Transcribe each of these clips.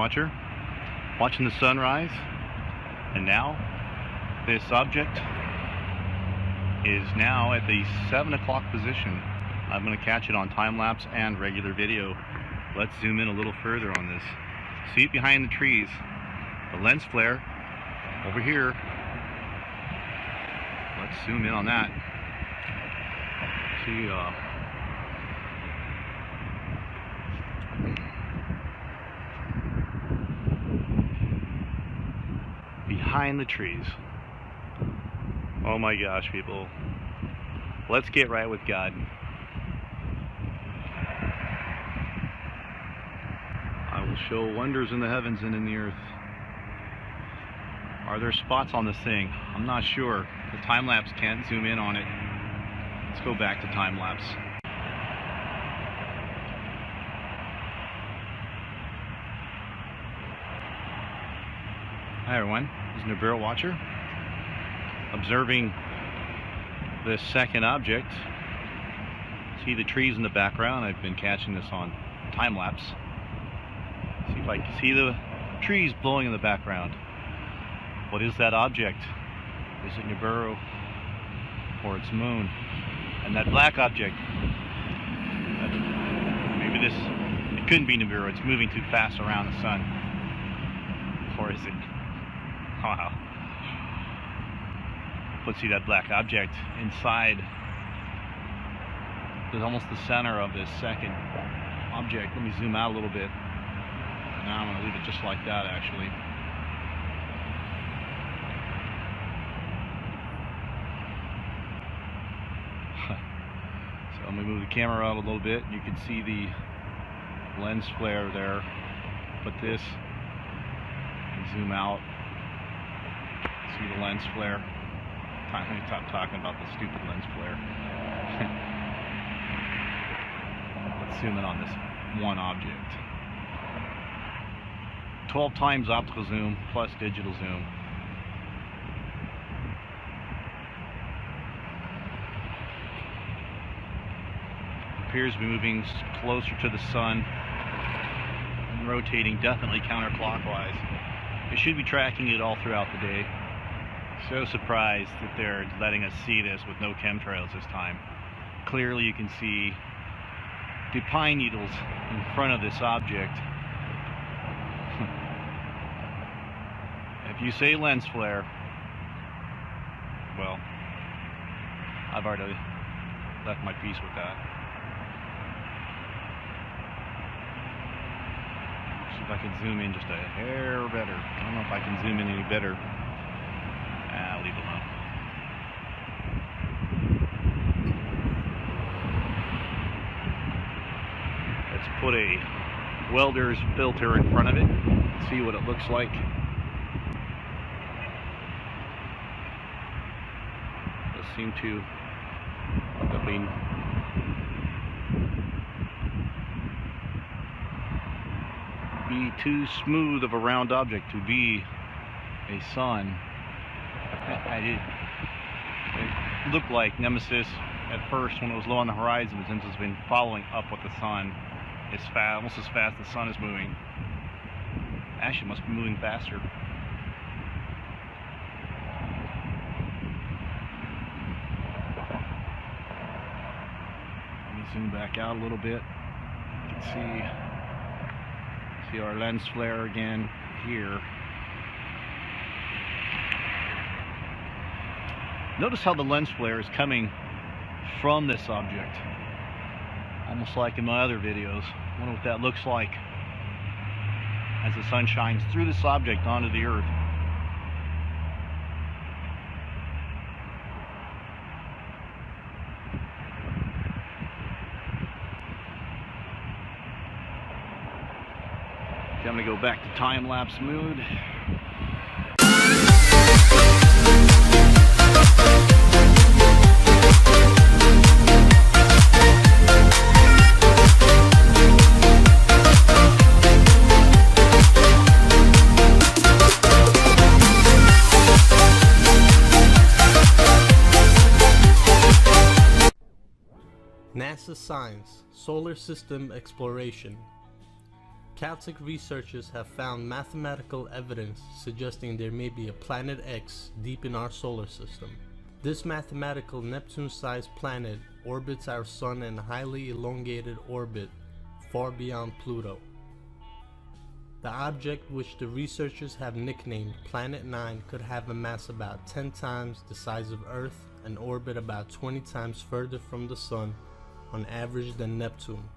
watcher, watching the sunrise, and now this object is now at the 7 o'clock position. I'm going to catch it on time-lapse and regular video. Let's zoom in a little further on this. See it behind the trees, the lens flare over here. Let's zoom in on that. See, behind the trees. Oh my gosh, people. Let's get right with God. I will show wonders in the heavens and in the earth. Are there spots on this thing? I'm not sure. The time-lapse can't zoom in on it. Let's go back to time-lapse. Hi everyone, this is Nibiru Watcher, observing this second object. See the trees in the background. I've been catching this on time-lapse. See if I can see the trees blowing in the background. What is that object? Is it Nibiru or its moon? And that black object, maybe this, it couldn't be Nibiru. It's moving too fast around the sun. Or is it? Wow. Let's see that black object inside. There's almost the center of this second object. Let me zoom out a little bit. Now I'm going to leave it just like that, actually. So I'm going to move the camera out a little bit. You can see the lens flare there. Put this and zoom out. See the lens flare. Let me stop talking about the stupid lens flare. Let's zoom in on this one object. 12 times optical zoom plus digital zoom. Appears to be moving closer to the sun and rotating definitely counterclockwise. It should be tracking it all throughout the day. So surprised that they're letting us see this with no chemtrails this time. Clearly you can see the pine needles in front of this object. If you say lens flare, well, I've already left my piece with that. See if I can zoom in just a hair better. I don't know if I can zoom in any better. I'll leave it alone. Let's put a welder's filter in front of it and see what it looks like. Does seem to be too smooth of a round object to be a sun. It looked like Nemesis at first when it was low on the horizon, but since it's been following up with the sun, it's almost as fast as the sun is moving. Actually, it must be moving faster. Let me zoom back out a little bit. You can see our lens flare again here. Notice how the lens flare is coming from this object, almost like in my other videos. I wonder what that looks like as the sun shines through this object onto the earth. Okay, I'm going to go back to time-lapse mode. NASA Science Solar System Exploration. Caltech researchers have found mathematical evidence suggesting there may be a planet X deep in our solar system. This mathematical Neptune-sized planet orbits our Sun in a highly elongated orbit far beyond Pluto. The object, which the researchers have nicknamed Planet 9, could have a mass about 10 times the size of Earth and orbit about 20 times further from the Sun on average than Neptune.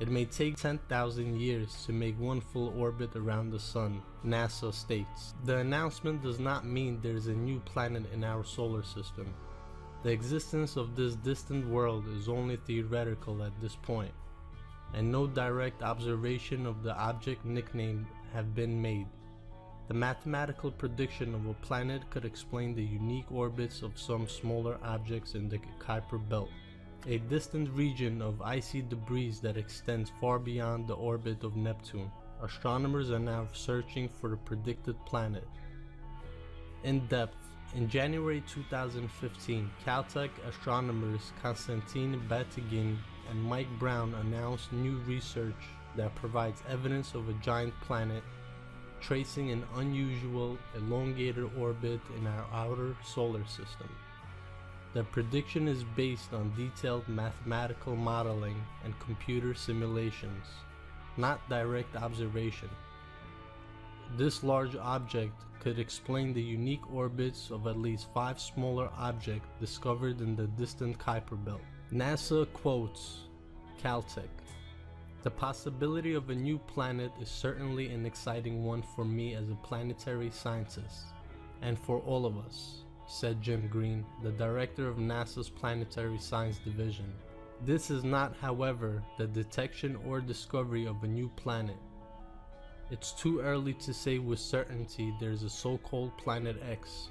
It may take 10,000 years to make one full orbit around the Sun, NASA states. The announcement does not mean there is a new planet in our solar system. The existence of this distant world is only theoretical at this point, and no direct observation of the object nicknamed have been made. The mathematical prediction of a planet could explain the unique orbits of some smaller objects in the Kuiper Belt, a distant region of icy debris that extends far beyond the orbit of Neptune. Astronomers are now searching for the predicted planet. In depth. In January 2015, Caltech astronomers Konstantin Batygin and Mike Brown announced new research that provides evidence of a giant planet tracing an unusual, elongated orbit in our outer solar system. The prediction is based on detailed mathematical modeling and computer simulations, not direct observation. This large object could explain the unique orbits of at least 5 smaller objects discovered in the distant Kuiper Belt. NASA quotes Caltech. The possibility of a new planet is certainly an exciting one for me as a planetary scientist, and for all of us, said Jim Green, the director of NASA's Planetary Science Division. This is not, however, the detection or discovery of a new planet. It's too early to say with certainty there's a so-called Planet X.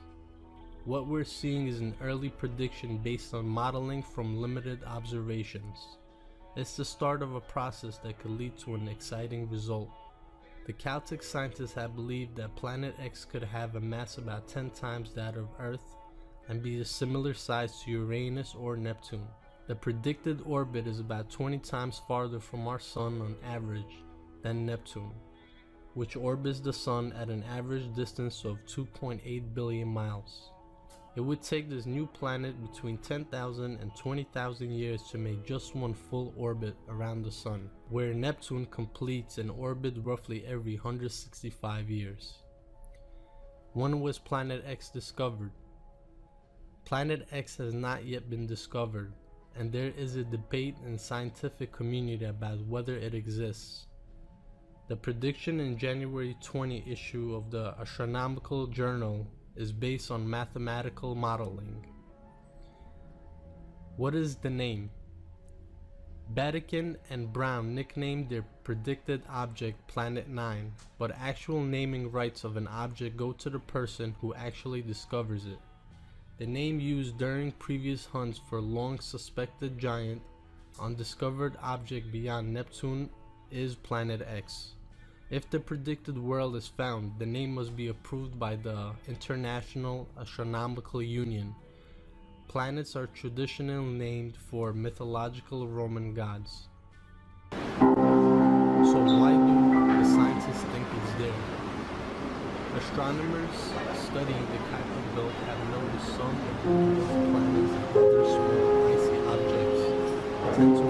What we're seeing is an early prediction based on modeling from limited observations. It's the start of a process that could lead to an exciting result. The Caltech scientists have believed that Planet X could have a mass about 10 times that of Earth and be a similar size to Uranus or Neptune. The predicted orbit is about 20 times farther from our Sun on average than Neptune, which orbits the Sun at an average distance of 2.8 billion miles. It would take this new planet between 10,000 and 20,000 years to make just one full orbit around the Sun, where Neptune completes an orbit roughly every 165 years. When was Planet X discovered? Planet X has not yet been discovered, and there is a debate in the scientific community about whether it exists. The prediction in January 20 issue of the Astronomical Journal is based on mathematical modeling. What is the name? Batygin and Brown nicknamed their predicted object Planet 9, but actual naming rights of an object go to the person who actually discovers it. The name used during previous hunts for long suspected giant, undiscovered object beyond Neptune is Planet X. If the predicted world is found, the name must be approved by the International Astronomical Union. Planets are traditionally named for mythological Roman gods. So why do the scientists think it's there? Astronomers studying the Kuiper Belt have noticed some of the planets and other small icy objects tend to